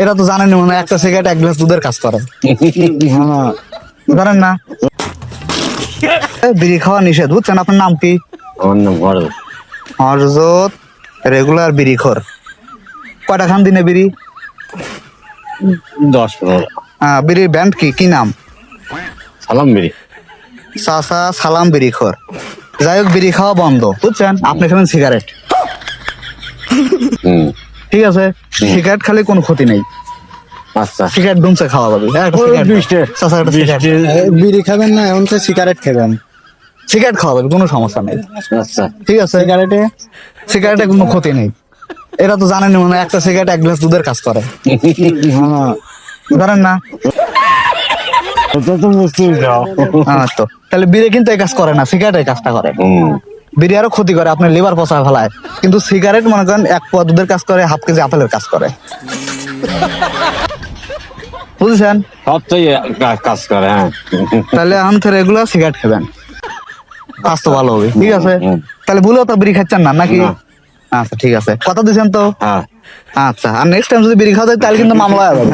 এরা তো জানেন মনে হয় একটা সিগারেট এক গ্লাস দুধের কাজ করে। জানেন না বিড়ি খাওয়া নিষেধ, বুঝছেন? আপনার নাম কি? আমার নাম হরজত। হরজত, রেগুলার বিড়ি খোর। কয়টা খান দিনে বিড়ি? 10-15। বিড়ির ব্যান্ড কি কি নাম? সালাম বিড়ি। চাচা সালাম বিড়ি খোর। যাই হোক, বিড়ি খাওয়া বন্ধ, বুঝছেন? আপনি খাবেন সিগারেট, ঠিক আছে? সিগারেট খালে কোনো ক্ষতি নেই। আচ্ছা, সিগারেট দুমছে খাওয়া যাবে। চাচা একটা সিগারেট। বিড়ি খাবেন না, এখন তো সিগারেট খাবেন। সিগারেট খাওয়া যাবে, কোনো সমস্যা নেই, আচ্ছা। ঠিক আছে? সিগারেটে কোনো ক্ষতি নেই। এরা তো জানেন মনে হয় একটা সিগারেট এক গ্লাস দুধের কাজ করে। জানেন না? এটা তো মুশকিল যাও। তো তাহলে বিড়ি কিন্তু এই কাজ করে না, সিগারেট এই কাজটা করে। বিড়ি আরো ক্ষতি করে, আপনার লিভার পচা ফেলায়। কিন্তু সিগারেট মনে করেন 1 পোয়া দুধের কাজ করে, হাফ কেজি আপেলের কাজ করে। বুঝছেন? সবটাই কাজ করে। হ্যাঁ, তাহলে এখন থেকে রেগুলার সিগারেট খাবেন, স্বাস্থ্য ভালো হবে, ঠিক আছে? তাহলে ভুলেও তো বিড়ি খাচ্ছেন না নাকি? না। আচ্ছা, ঠিক আছে, কথা দিচ্ছেন তো। হ্যাঁ। আচ্ছা, আর নেক্সট টাইম যদি বিড়ি খাওয়া যায় তাহলে কিন্তু মামলা হবে।